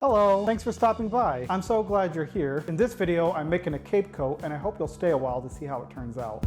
Hello, thanks for stopping by. I'm so glad you're here. In this video, I'm making a cape coat and I hope you'll stay a while to see how it turns out.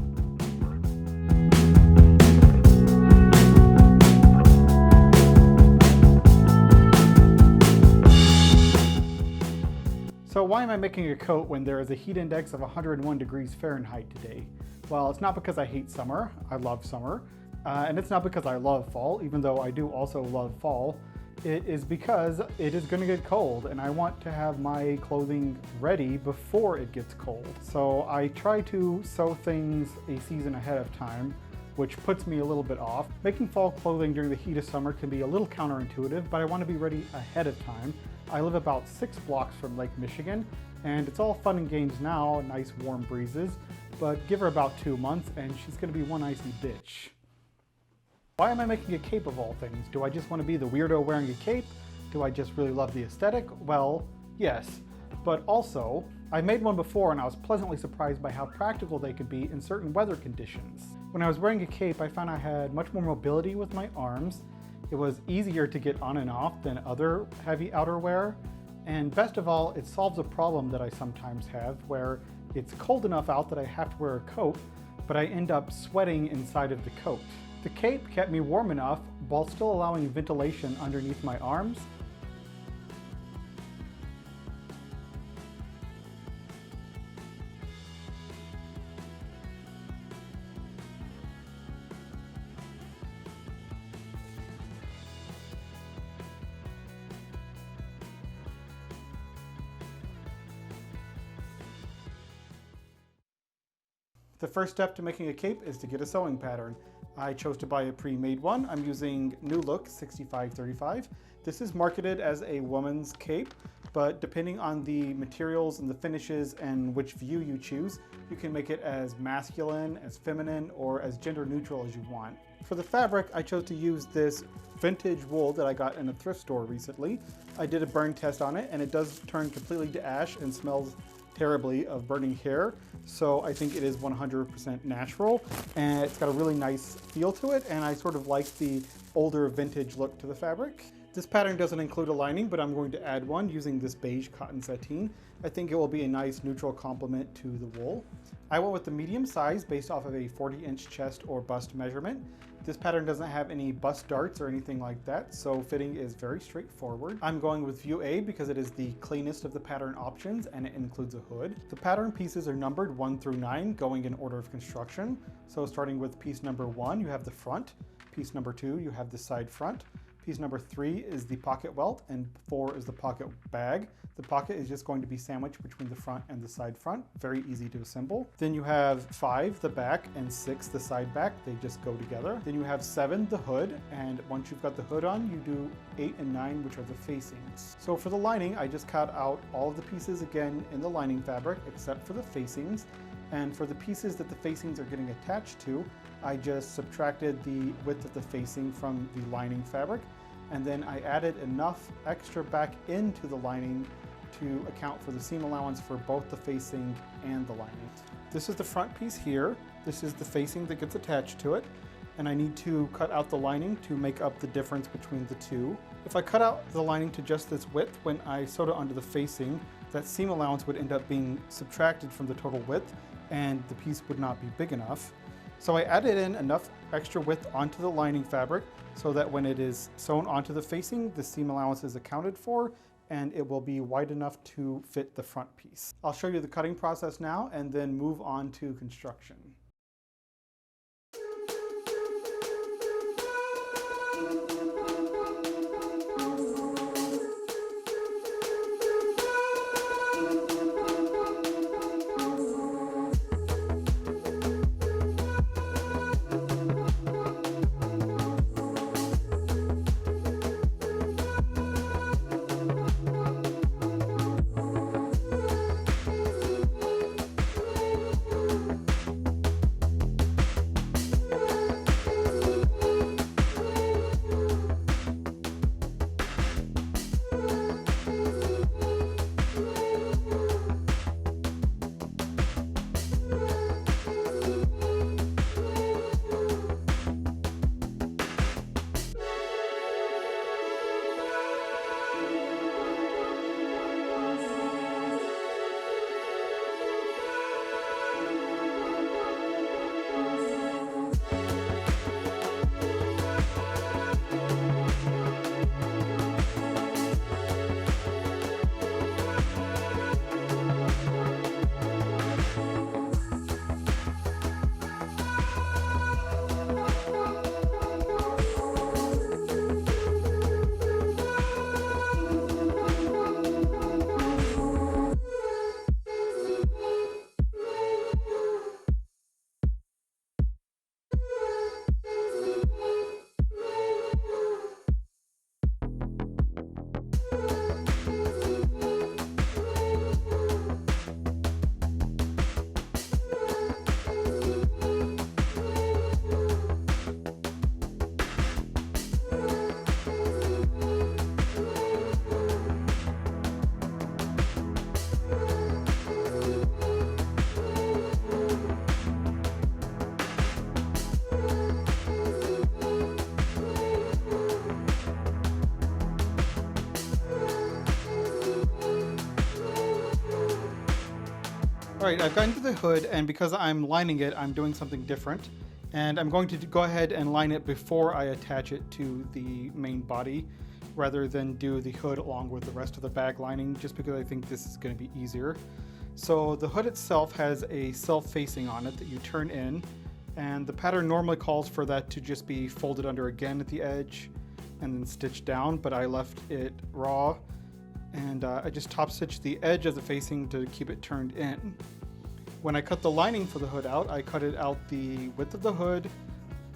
So why am I making a coat when there is a heat index of 101 degrees Fahrenheit today? Well, it's not because I hate summer. I love summer. And it's not because I love fall, even though I do also love fall. It is because it is going to get cold and I want to have my clothing ready before it gets cold. So I try to sew things a season ahead of time, which puts me a little bit off. Making fall clothing during the heat of summer can be a little counterintuitive, but I want to be ready ahead of time. I live about 6 blocks from Lake Michigan, and it's all fun and games now, nice warm breezes, but give her about 2 months and she's going to be one icy bitch. Why am I making a cape of all things? Do I just want to be the weirdo wearing a cape? Do I just really love the aesthetic? Well, yes, but also, I made one before and I was pleasantly surprised by how practical they could be in certain weather conditions. When I was wearing a cape, I found I had much more mobility with my arms. It was easier to get on and off than other heavy outerwear. And best of all, it solves a problem that I sometimes have where it's cold enough out that I have to wear a coat, but I end up sweating inside of the coat. The cape kept me warm enough while still allowing ventilation underneath my arms. The first step to making a cape is to get a sewing pattern. I chose to buy a pre-made one. I'm using New Look 6535. This is marketed as a woman's cape, but depending on the materials and the finishes and which view you choose, you can make it as masculine, as feminine, or as gender neutral as you want. For the fabric, I chose to use this vintage wool that I got in a thrift store recently. I did a burn test on it and it does turn completely to ash and smells terribly of burning hair, so I think it is 100% natural and it's got a really nice feel to it, and I sort of like the older vintage look to the fabric. This pattern doesn't include a lining, but I'm going to add one using this beige cotton sateen. I think it will be a nice neutral complement to the wool. I went with the medium size based off of a 40-inch chest or bust measurement. This pattern doesn't have any bust darts or anything like that, so fitting is very straightforward. I'm going with view A because it is the cleanest of the pattern options and it includes a hood. The pattern pieces are numbered 1 through 9, going in order of construction. So starting with piece number 1, you have the front. Piece number 2, you have the side front. Piece number 3 is the pocket welt, and 4 is the pocket bag. The pocket is just going to be sandwiched between the front and the side front. Very easy to assemble. Then you have 5, the back, and 6, the side back. They just go together. Then you have 7, the hood, and once you've got the hood on, you do 8 and 9, which are the facings. So for the lining, I just cut out all of the pieces again in the lining fabric, except for the facings. And for the pieces that the facings are getting attached to, I just subtracted the width of the facing from the lining fabric, and then I added enough extra back into the lining to account for the seam allowance for both the facing and the lining. This is the front piece here. This is the facing that gets attached to it, and I need to cut out the lining to make up the difference between the two. If I cut out the lining to just this width, when I sewed it onto the facing, that seam allowance would end up being subtracted from the total width, and the piece would not be big enough. So I added in enough extra width onto the lining fabric so that when it is sewn onto the facing, the seam allowance is accounted for and it will be wide enough to fit the front piece. I'll show you the cutting process now and then move on to construction. All right, I've gotten to the hood, and because I'm lining it, I'm doing something different. And I'm going to go ahead and line it before I attach it to the main body, rather than do the hood along with the rest of the bag lining, just because I think this is going to be easier. So the hood itself has a self-facing on it that you turn in, and the pattern normally calls for that to just be folded under again at the edge and then stitched down, but I left it raw, and I just top stitched the edge of the facing to keep it turned in. When I cut the lining for the hood out, I cut it out the width of the hood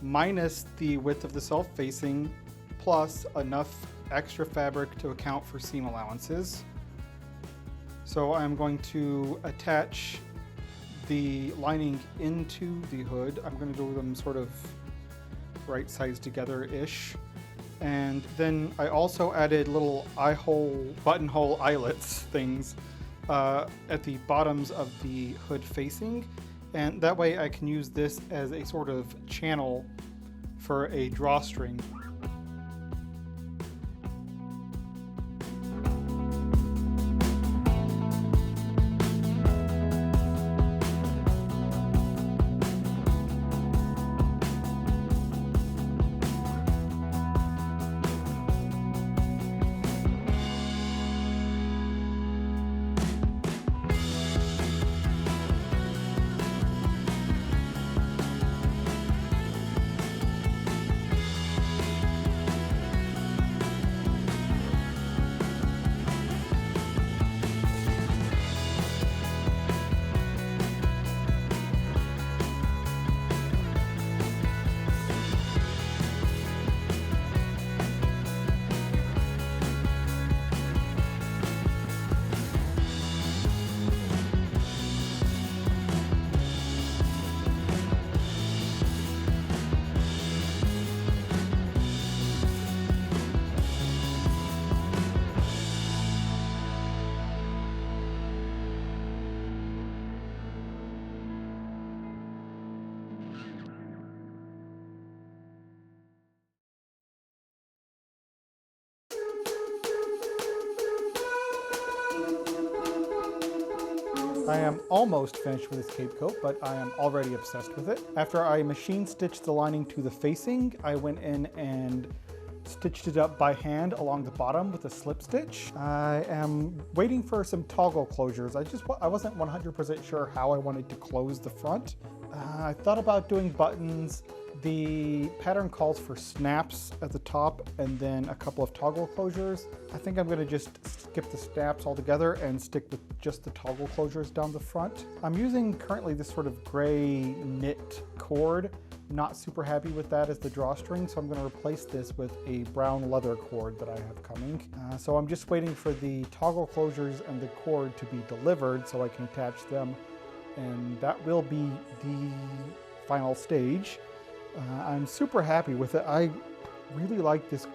minus the width of the self-facing, plus enough extra fabric to account for seam allowances. So I'm going to attach the lining into the hood. I'm going to do them sort of right sides together-ish. And then I also added little eye hole, buttonhole eyelets things at the bottoms of the hood facing, and that way I can use this as a sort of channel for a drawstring. I am almost finished with this cape coat, but I am already obsessed with it. After I machine stitched the lining to the facing, I went in and stitched it up by hand along the bottom with a slip stitch. I am waiting for some toggle closures. I wasn't 100% sure how I wanted to close the front. I thought about doing buttons. The pattern calls for snaps at the top and then a couple of toggle closures. I think I'm going to just skip the snaps altogether and stick with just the toggle closures down the front. I'm using currently this sort of gray knit cord. Not super happy with that as the drawstring, so I'm going to replace this with a brown leather cord that I have coming. So I'm just waiting for the toggle closures and the cord to be delivered so I can attach them, and that will be the final stage. I'm super happy with it. I really like this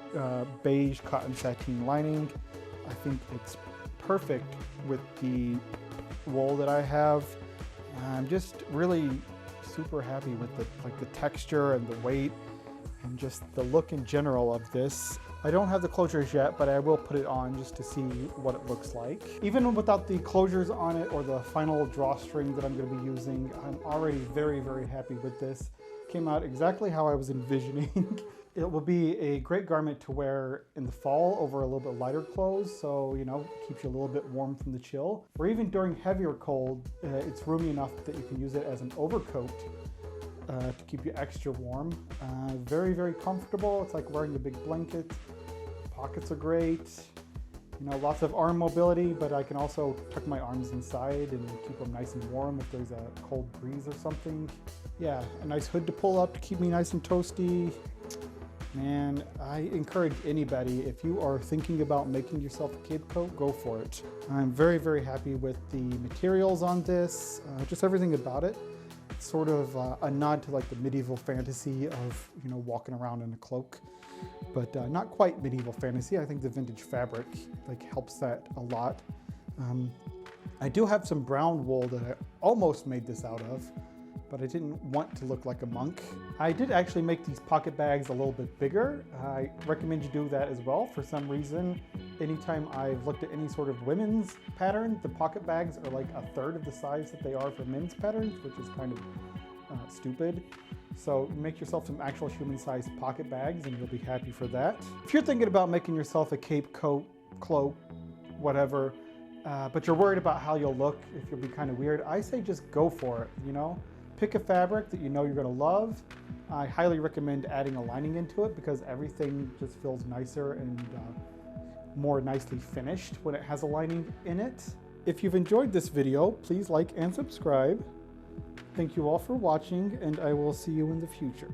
beige cotton sateen lining. I think it's perfect with the wool that I have. I'm just really super happy with the texture and the weight and just the look in general of this. I don't have the closures yet, but I will put it on just to see what it looks like. Even without the closures on it or the final drawstring that I'm going to be using, I'm already very, very happy with this. Came out exactly how I was envisioning. It will be a great garment to wear in the fall over a little bit lighter clothes, so keeps you a little bit warm from the chill. Or even during heavier cold, it's roomy enough that you can use it as an overcoat to keep you extra warm. Very, very comfortable. It's like wearing a big blanket. Pockets are great. Lots of arm mobility, but I can also tuck my arms inside and keep them nice and warm if there's a cold breeze or something. Yeah, a nice hood to pull up to keep me nice and toasty. Man, I encourage anybody, if you are thinking about making yourself a cape coat, go for it. I'm very, very happy with the materials on this, just everything about it. It's sort of a nod to like the medieval fantasy of, walking around in a cloak. But not quite medieval fantasy. I think the vintage fabric helps that a lot. I do have some brown wool that I almost made this out of, but I didn't want to look like a monk. I did actually make these pocket bags a little bit bigger. I recommend you do that as well. For some reason, anytime I've looked at any sort of women's pattern, the pocket bags are like a third of the size that they are for men's patterns, which is kind of stupid. So make yourself some actual human-sized pocket bags and you'll be happy for that. If you're thinking about making yourself a cape, coat, cloak, whatever, but you're worried about how you'll look, if you'll be kind of weird, I say just go for it, you know? Pick a fabric that you know you're gonna love. I highly recommend adding a lining into it because everything just feels nicer and more nicely finished when it has a lining in it. If you've enjoyed this video, please like and subscribe. Thank you all for watching, and I will see you in the future.